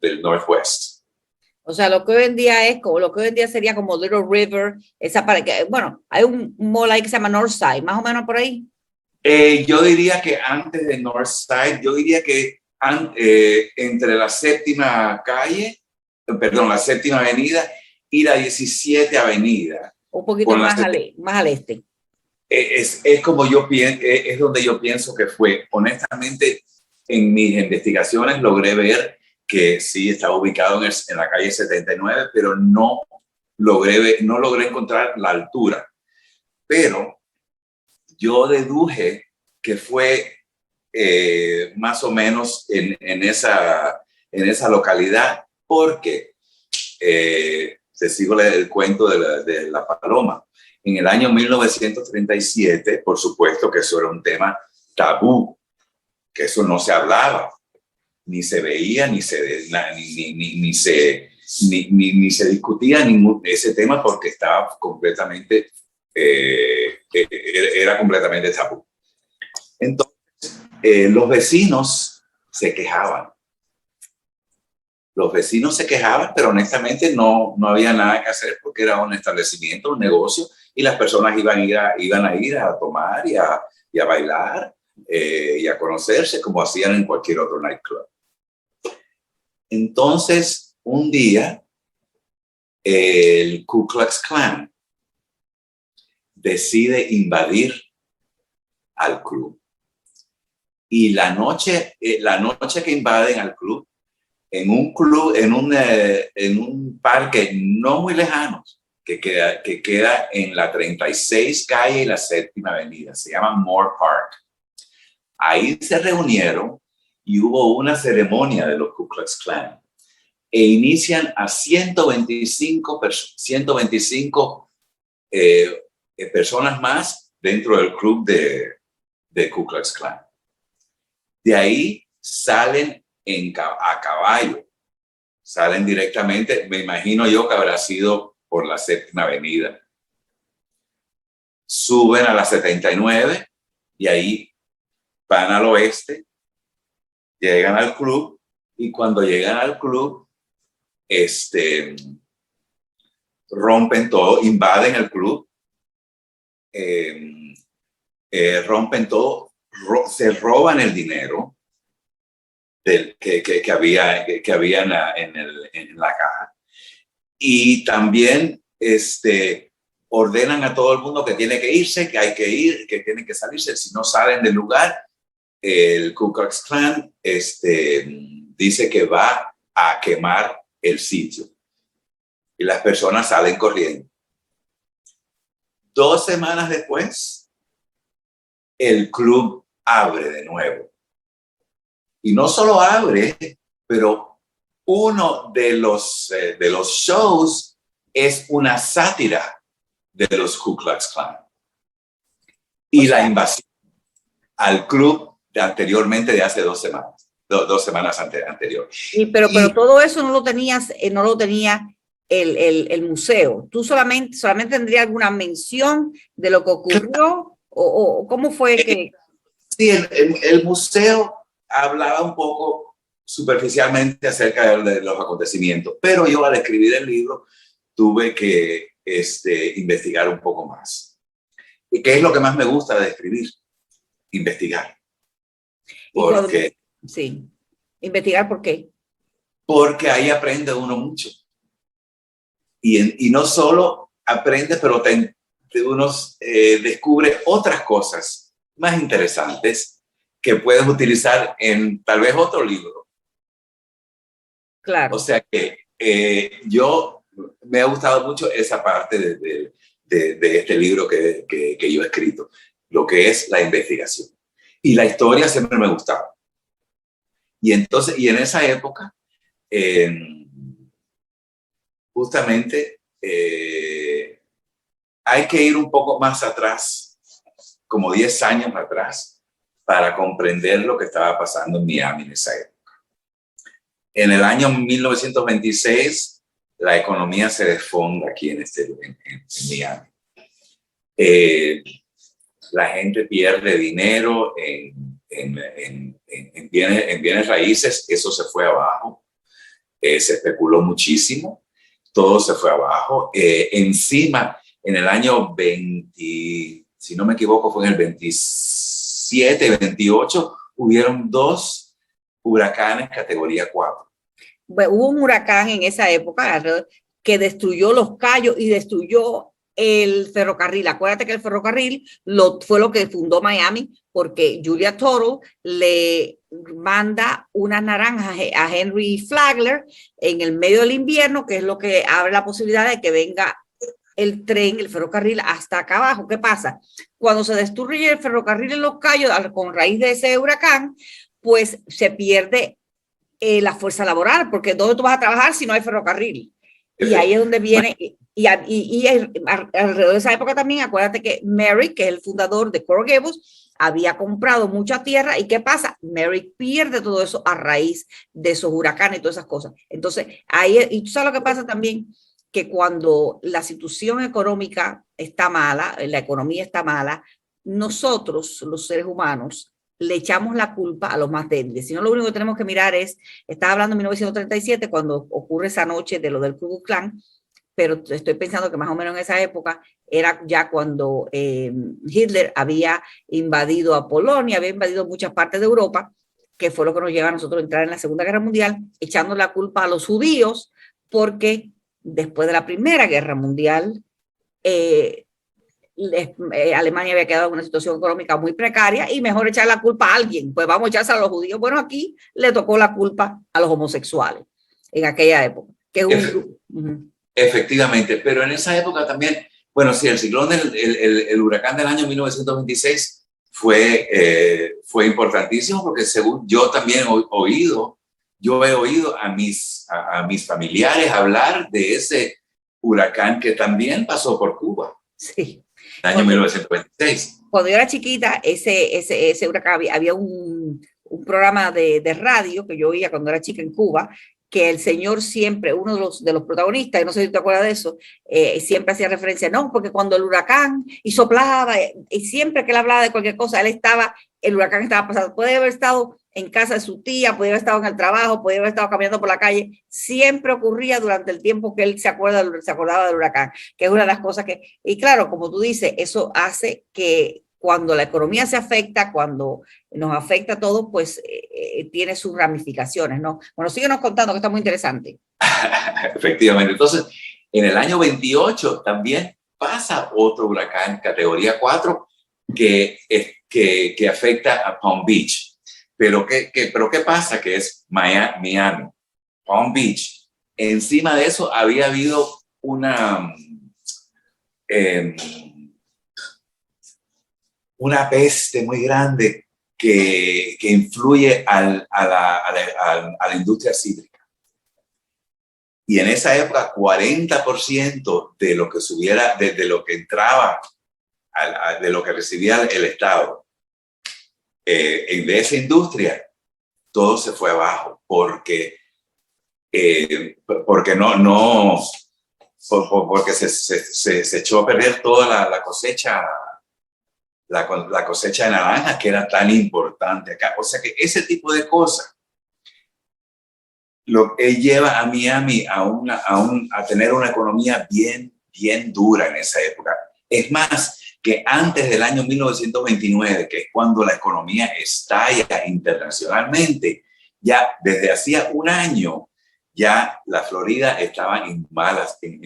del Northwest. O sea, lo que hoy en día sería como Little River, bueno, hay un mall ahí que se llama Northside, más o menos por ahí. Yo diría que antes de Northside, yo diría que entre la séptima avenida y la 17 avenida. Un poquito más al este. Es como yo pienso, es donde yo pienso que fue. Honestamente, en mis investigaciones logré ver que sí estaba ubicado en la calle 79, pero no logré encontrar la altura. Pero yo deduje que fue más o menos en esa localidad, porque te sigo el cuento de la Paloma. En el año 1937, por supuesto que eso era un tema tabú, que eso no se hablaba, ni se veía, ni se discutía ese tema, porque estaba completamente, era completamente tabú. Entonces, los vecinos se quejaban. Pero honestamente no había nada que hacer, porque era un establecimiento, un negocio, y las personas iban a ir a tomar y a bailar y a conocerse, como hacían en cualquier otro nightclub. Entonces, un día, el Ku Klux Klan decide invadir al club. Y la noche que invaden al club, en un parque no muy lejano, que queda en la 36 calle y la 7ª avenida, se llama Moore Park. Ahí se reunieron y hubo una ceremonia de los Ku Klux Klan, e inician a 125 personas más dentro del club de Ku Klux Klan. De ahí salen a caballo, salen directamente, me imagino yo que habrá sido por la 7ª avenida. Suben a la 79 y ahí van al oeste, llegan al club, y cuando llegan al club, rompen todo, invaden el club, rompen todo, se roban el dinero que había en la caja, y también ordenan a todo el mundo que tiene que irse, que hay que ir, que tienen que salirse. Si no salen del lugar, el Ku Klux Klan dice que va a quemar el sitio, y las personas salen corriendo. 2 semanas después, el club abre de nuevo. Y no solo abre, pero uno de los shows es una sátira de los Ku Klux Klan. Y la invasión al club anteriormente de hace 2 semanas, 2 semanas anterior. Pero todo eso no lo tenías, no lo tenía el museo. ¿Tú solamente tendría alguna mención de lo que ocurrió? ¿O cómo fue que...? Sí, el museo hablaba un poco superficialmente acerca de los acontecimientos, pero yo al escribir el libro tuve que investigar un poco más. ¿Y qué es lo que más me gusta de escribir? Investigar. Porque, sí, investigar ¿por qué? Porque ahí aprende uno mucho. Y no solo aprende, pero uno descubre otras cosas más interesantes que puedes utilizar en tal vez otro libro. Claro. O sea que yo me ha gustado mucho esa parte de este libro que yo he escrito, lo que es la investigación. Y la historia siempre me gustaba. Y entonces, y en esa época, justamente hay que ir un poco más atrás, como 10 años atrás, para comprender lo que estaba pasando en Miami en esa época. En el año 1926, la economía se desfonda aquí en Miami. La gente pierde dinero en bienes raíces, eso se fue abajo. Se especuló muchísimo, todo se fue abajo. Encima, en el año 20, si no me equivoco, fue en el 27, 28, hubieron 2 huracanes categoría 4. Bueno, hubo un huracán en esa época que destruyó Los Cayos y destruyó el ferrocarril. Acuérdate que el ferrocarril fue lo que fundó Miami, porque Julia Tuttle le manda unas naranjas a Henry Flagler en el medio del invierno, que es lo que abre la posibilidad de que venga el tren, el ferrocarril hasta acá abajo. ¿Qué pasa? Cuando se destruye el ferrocarril en Los Cayos con raíz de ese huracán, pues se pierde la fuerza laboral, porque ¿dónde tú vas a trabajar si no hay ferrocarril? Y ahí es donde viene, y alrededor de esa época también, acuérdate que Merrick, que es el fundador de Coral Gables, había comprado mucha tierra, y ¿qué pasa? Merrick pierde todo eso a raíz de esos huracanes y todas esas cosas. Entonces, ahí, y tú sabes lo que pasa también, que cuando la situación económica está mala, la economía está mala, nosotros, los seres humanos, le echamos la culpa a los más débiles. Si no, lo único que tenemos que mirar es, estaba hablando en 1937, cuando ocurre esa noche de lo del Ku Klux Klan, pero estoy pensando que más o menos en esa época era ya cuando Hitler había invadido a Polonia, había invadido muchas partes de Europa, que fue lo que nos lleva a nosotros a entrar en la Segunda Guerra Mundial, echando la culpa a los judíos, porque después de la Primera Guerra Mundial, Alemania había quedado en una situación económica muy precaria y mejor echar la culpa a alguien, pues vamos a echarse a los judíos. Bueno, aquí le tocó la culpa a los homosexuales en aquella época. Que es un grupo. Efectivamente, pero en esa época también, bueno, sí, el ciclón, el huracán del año 1926 fue importantísimo, porque según yo también he oído a mis familiares hablar de ese huracán que también pasó por Cuba. Sí. El año 1926. Cuando yo era chiquita, ese huracán, había un programa de radio que yo oía cuando era chica en Cuba, que el señor siempre, uno de los protagonistas, y no sé si te acuerdas de eso, siempre hacía referencia, no, porque cuando el huracán y soplaba, y siempre que él hablaba de cualquier cosa, el huracán estaba pasando, puede haber estado en casa de su tía, podía haber estado en el trabajo, podía haber estado caminando por la calle, siempre ocurría durante el tiempo que él se acordaba del huracán, que es una de las cosas que, y claro, como tú dices, eso hace que cuando la economía se afecta, cuando nos afecta todo, pues tiene sus ramificaciones, ¿no? Bueno, síguenos contando, que está muy interesante. Efectivamente. Entonces, en el año 28 también pasa otro huracán categoría 4 que afecta a Palm Beach. Pero ¿qué pasa? Que es Miami, Palm Beach. Encima de eso había habido una peste muy grande que influye a la industria cítrica. Y en esa época, 40% de lo que subiera, de lo que entraba, de lo que recibía el Estado de esa industria, todo se fue abajo porque se echó a perder toda la cosecha, la cosecha de naranjas, que era tan importante acá. O sea que ese tipo de cosas lo que lleva a Miami a tener una economía bien dura en esa época. Es más, que antes del año 1929, que es cuando la economía estalla internacionalmente, ya desde hacía un año, ya la Florida estaba en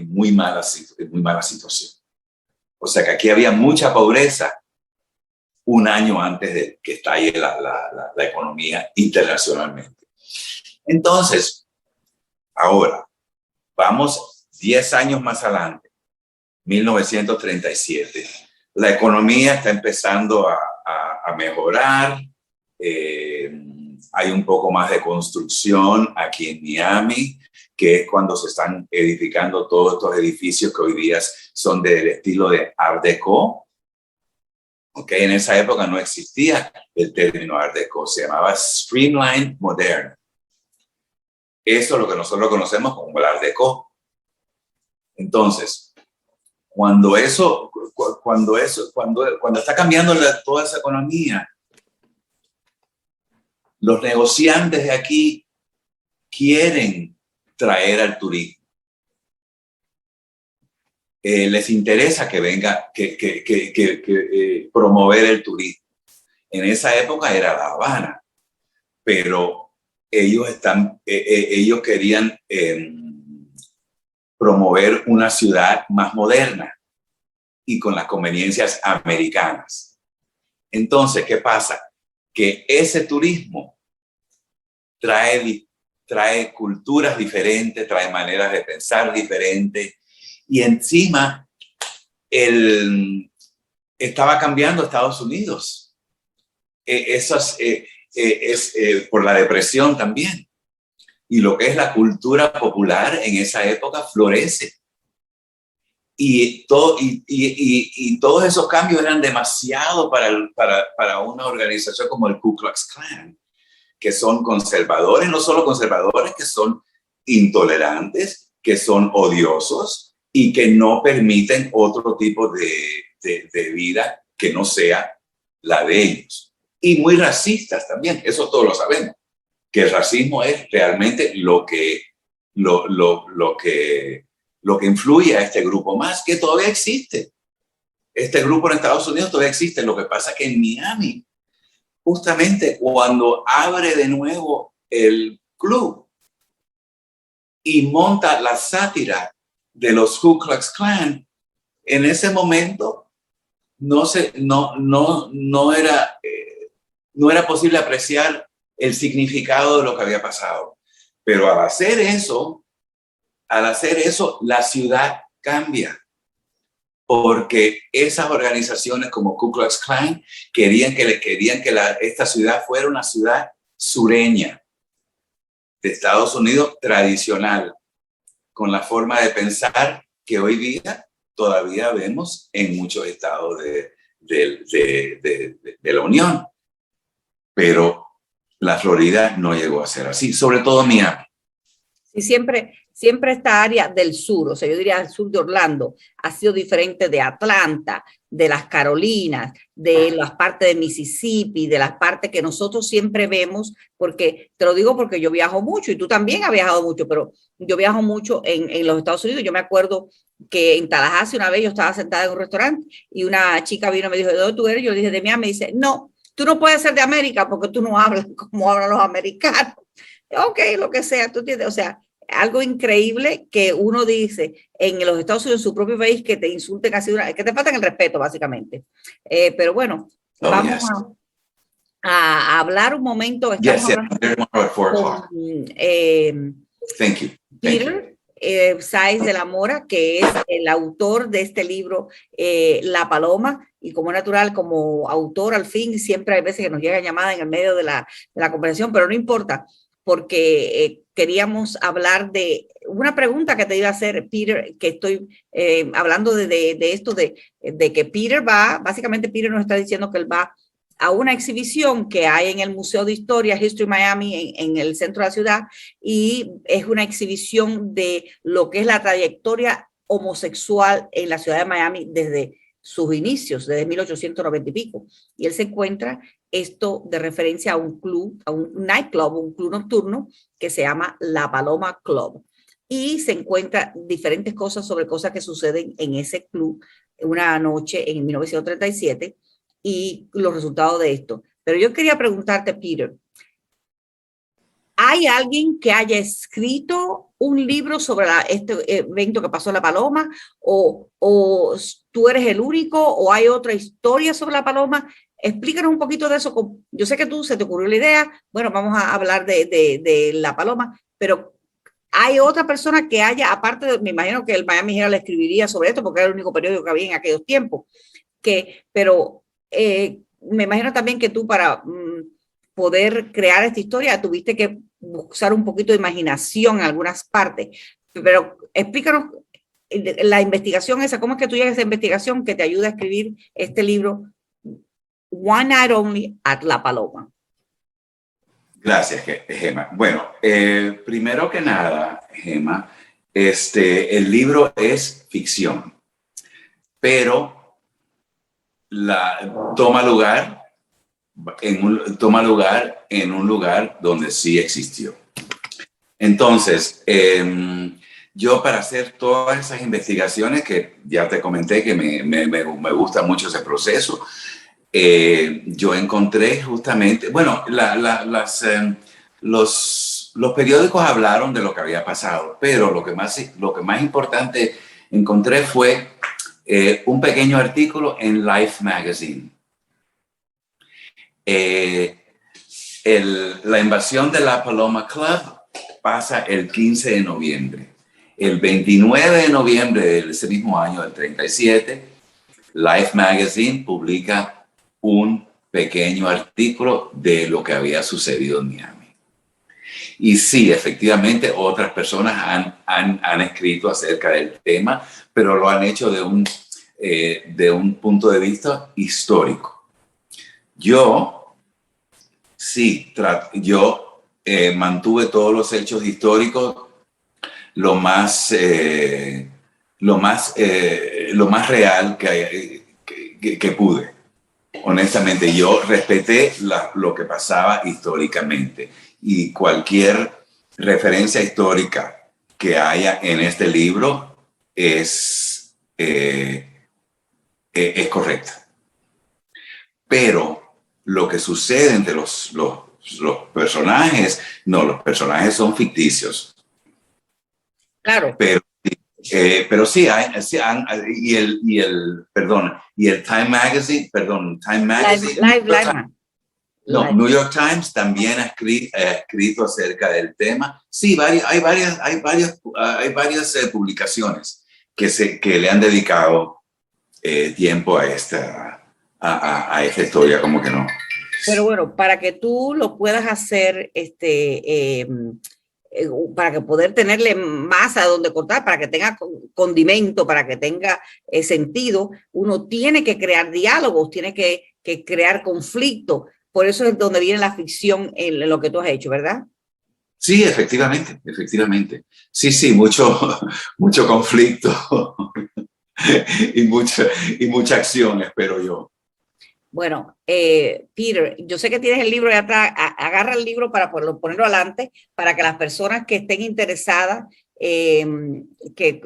muy mala situación. O sea que aquí había mucha pobreza un año antes de que estalle la economía internacionalmente. Entonces, ahora, vamos 10 años más adelante, 1937. La economía está empezando a mejorar. Hay un poco más de construcción aquí en Miami, que es cuando se están edificando todos estos edificios que hoy día son del estilo de Art Deco. Okay, en esa época no existía el término Art Deco, se llamaba Streamline Modern. Eso es lo que nosotros conocemos como el Art Deco. Entonces, cuando está cambiando toda esa economía, los negociantes de aquí quieren traer al turismo. Les interesa que venga, que promover el turismo. En esa época era La Habana, pero ellos querían promover una ciudad más moderna y con las conveniencias americanas. Entonces, ¿qué pasa? Que ese turismo trae culturas diferentes, trae maneras de pensar diferentes, y encima estaba cambiando Estados Unidos. Eso es por la depresión también. Y lo que es la cultura popular en esa época florece. Y todos esos cambios eran demasiado para una organización como el Ku Klux Klan, que son conservadores, no solo conservadores, que son intolerantes, que son odiosos y que no permiten otro tipo de vida que no sea la de ellos. Y muy racistas también, eso todos lo sabemos, que el racismo es realmente lo que influye a este grupo más, que todavía existe. Este grupo en Estados Unidos todavía existe. Lo que pasa es que en Miami, justamente cuando abre de nuevo el club y monta la sátira de los Ku Klux Klan, en ese momento no era posible apreciar el significado de lo que había pasado. Pero al hacer eso, la ciudad cambia. Porque esas organizaciones como Ku Klux Klan querían que esta ciudad fuera una ciudad sureña de Estados Unidos tradicional, con la forma de pensar que hoy día todavía vemos en muchos estados de la Unión. Pero la Florida no llegó a ser así, sobre todo Miami. Sí, siempre esta área del sur, o sea, yo diría el sur de Orlando, ha sido diferente de Atlanta, de las Carolinas, de las partes de Mississippi, de las partes que nosotros siempre vemos, porque te lo digo porque yo viajo mucho y tú también has viajado mucho, pero yo viajo mucho en los Estados Unidos. Yo me acuerdo que en Tallahassee una vez yo estaba sentada en un restaurante y una chica vino y me dijo, ¿de dónde tú eres? Yo le dije, de Miami. Me dice, no, tú no puedes ser de América porque tú no hablas como hablan los americanos. Ok, lo que sea, tú entiendes, o sea, algo increíble que uno dice en los Estados Unidos, en su propio país, que te insulten así, que te faltan el respeto, básicamente. Pero bueno, vamos a hablar un momento. Thank you. Peter Sáez de la Mora, que es el autor de este libro, La Paloma, y como natural, como autor, al fin, siempre hay veces que nos llegan llamadas en el medio de la conversación, pero no importa, porque queríamos hablar de una pregunta que te iba a hacer, Peter, que estoy hablando de esto, de que Peter básicamente Peter nos está diciendo que él va a una exhibición que hay en el Museo de Historia, History Miami, en el centro de la ciudad, y es una exhibición de lo que es la trayectoria homosexual en la ciudad de Miami desde sus inicios, desde 1890 y pico. Y él se encuentra esto de referencia a un club, a un nightclub, un club nocturno que se llama La Paloma Club. Y se encuentra diferentes cosas sobre cosas que suceden en ese club una noche en 1937 y los resultados de esto. Pero yo quería preguntarte, Peter, ¿hay alguien que haya escrito un libro sobre este evento que pasó en La Paloma? ¿O tú eres el único? ¿O hay otra historia sobre La Paloma? Explícanos un poquito de eso. Yo sé que tú se te ocurrió la idea, bueno, vamos a hablar de La Paloma, pero ¿hay otra persona que haya, aparte de, me imagino que el Miami Herald escribiría sobre esto porque era el único periódico que había en aquellos tiempos, pero me imagino también que tú para poder crear esta historia tuviste que usar un poquito de imaginación en algunas partes, pero explícanos la investigación esa, ¿cómo es que tú llegas a esa investigación que te ayuda a escribir este libro One Night Only at La Paloma? Gracias, Gemma. Bueno, primero que nada, Gemma, el libro es ficción, pero toma lugar en un lugar donde sí existió. Entonces, yo para hacer todas esas investigaciones que ya te comenté que me gusta mucho ese proceso, yo encontré justamente, bueno, los periódicos hablaron de lo que había pasado, pero lo que más importante encontré fue un pequeño artículo en Life Magazine. La invasión de La Paloma Club pasa el 15 de noviembre. El 29 de noviembre de ese mismo año, del 37, Life Magazine publica un pequeño artículo de lo que había sucedido en Miami. Y sí, efectivamente, otras personas han escrito acerca del tema, pero lo han hecho de un punto de vista histórico. Yo mantuve todos los hechos históricos lo más real que pude. Honestamente, yo respeté lo que pasaba históricamente, y cualquier referencia histórica que haya en este libro es correcta. Pero lo que sucede entre los personajes, no, los personajes son ficticios. Claro. Pero sí, y el Time Magazine, New York Times también ha escrito acerca del tema. Sí, hay varias publicaciones que le han dedicado tiempo a esta historia, como que no. Pero bueno, para que tú lo puedas hacer, para que poder tenerle masa donde cortar, para que tenga condimento, para que tenga sentido, uno tiene que crear diálogos, tiene que crear conflicto. Por eso es donde viene la ficción en lo que tú has hecho, ¿verdad? Sí, efectivamente. Sí, mucho conflicto y mucha acción, espero yo. Bueno, Peter, yo sé que tienes el libro de atrás, agarra el libro para ponerlo adelante, para que las personas que estén interesadas, que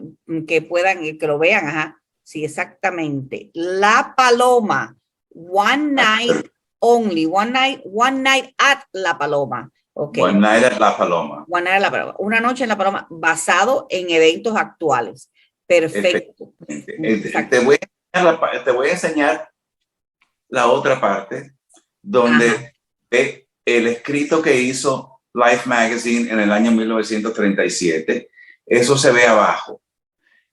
puedan, que lo vean, ajá, sí, exactamente. La Paloma, One Night Only, One Night at La Paloma. Okay. One Night at La Paloma. One Night at La Paloma. Una noche en La Paloma, basado en eventos actuales. Perfecto. Te voy a enseñar la otra parte, donde el escrito que hizo Life Magazine en el año 1937, eso se ve abajo.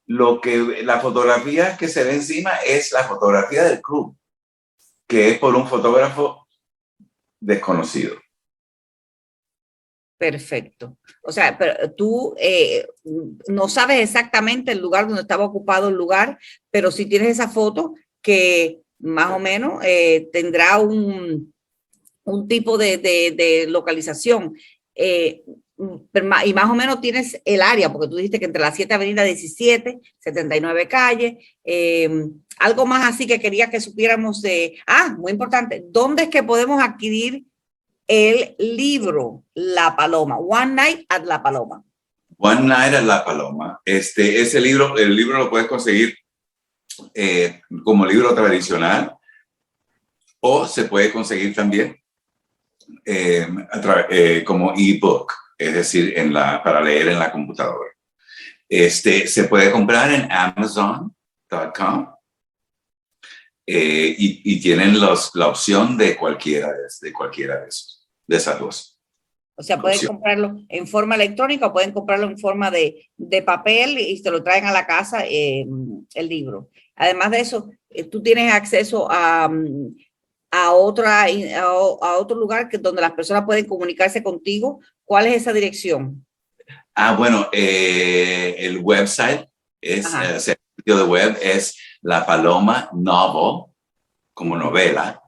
La fotografía que se ve encima es la fotografía del club, que es por un fotógrafo desconocido. Perfecto. O sea, pero tú no sabes exactamente el lugar donde estaba ocupado el lugar, pero sí tienes esa foto que más o menos tendrá un tipo de localización. Y más o menos tienes el área, porque tú dijiste que entre las 7 Avenida 17, 79 calles, algo más así que quería que supiéramos muy importante, ¿dónde es que podemos adquirir el libro La Paloma? One Night at La Paloma. One Night at La Paloma. Ese libro, el libro lo puedes conseguir como libro tradicional o se puede conseguir también como ebook, es decir, para leer en la computadora. Se puede comprar en Amazon.com y tienen la opción de cualquiera de esas dos. O sea, pueden comprarlo en forma electrónica o pueden comprarlo en forma de papel y se lo traen a la casa el libro. Además de eso, tú tienes acceso a otro lugar donde las personas pueden comunicarse contigo. ¿Cuál es esa dirección? Bueno, el website el sitio de web es La Paloma Novel, como novela,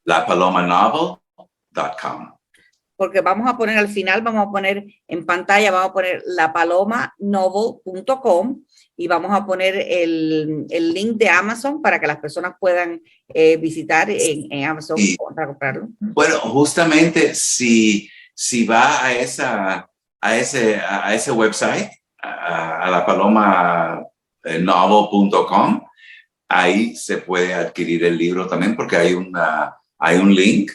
lapalomanovel.com. Porque vamos a poner al final, vamos a poner en pantalla, vamos a poner lapalomanovel.com y vamos a poner el link de Amazon para que las personas puedan visitar en Amazon para comprarlo. Bueno, justamente si va a ese website, a lapalomanovel.com, ahí se puede adquirir el libro también porque hay un link.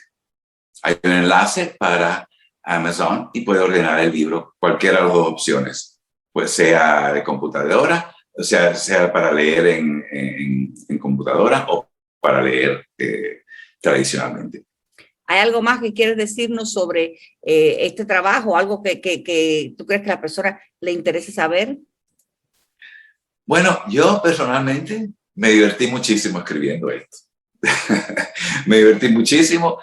Hay un enlace para Amazon y puede ordenar el libro, cualquiera de las dos opciones, pues sea de computadora, o sea para leer en computadora o para leer tradicionalmente. ¿Hay algo más que quieres decirnos sobre este trabajo? ¿Algo que tú crees que a la persona le interese saber? Bueno, yo personalmente me divertí muchísimo escribiendo esto. Me divertí muchísimo.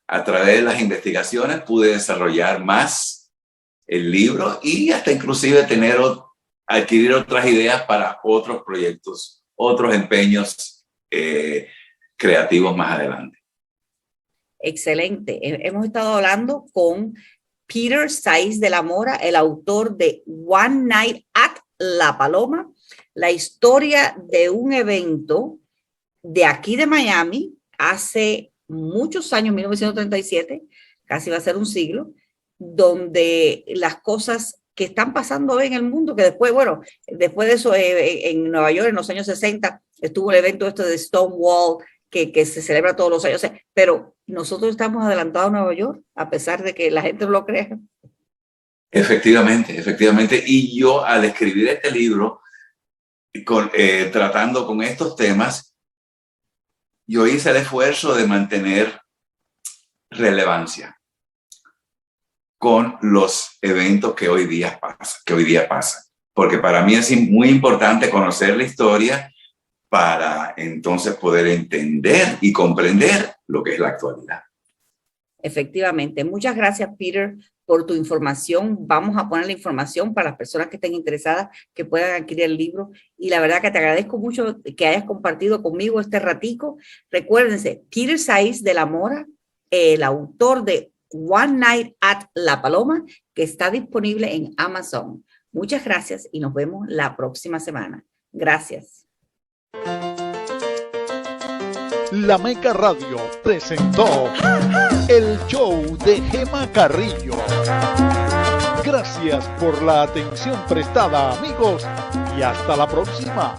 A través de las investigaciones pude desarrollar más el libro y hasta inclusive adquirir otras ideas para otros proyectos, otros empeños creativos más adelante. Excelente. Hemos estado hablando con Peter Saiz de la Mora, el autor de One Night at La Paloma, la historia de un evento de aquí de Miami hace muchos años, 1937, casi va a ser un siglo, donde las cosas que están pasando en el mundo, que después de eso en Nueva York en los años 60 estuvo el evento de Stonewall, que se celebra todos los años, pero nosotros estamos adelantados a Nueva York, a pesar de que la gente no lo crea. Efectivamente, y yo al escribir este libro, tratando con estos temas, yo hice el esfuerzo de mantener relevancia con los eventos que hoy día pasan. Porque para mí es muy importante conocer la historia para entonces poder entender y comprender lo que es la actualidad. Efectivamente. Muchas gracias, Peter, por tu información. Vamos a poner la información para las personas que estén interesadas que puedan adquirir el libro. Y la verdad que te agradezco mucho que hayas compartido conmigo este ratico. Recuérdense, Peter Saiz de la Mora, el autor de One Night at La Paloma, que está disponible en Amazon. Muchas gracias y nos vemos la próxima semana. Gracias. La Meca Radio presentó el show de Gema Carrillo. Gracias por la atención prestada, amigos, y hasta la próxima.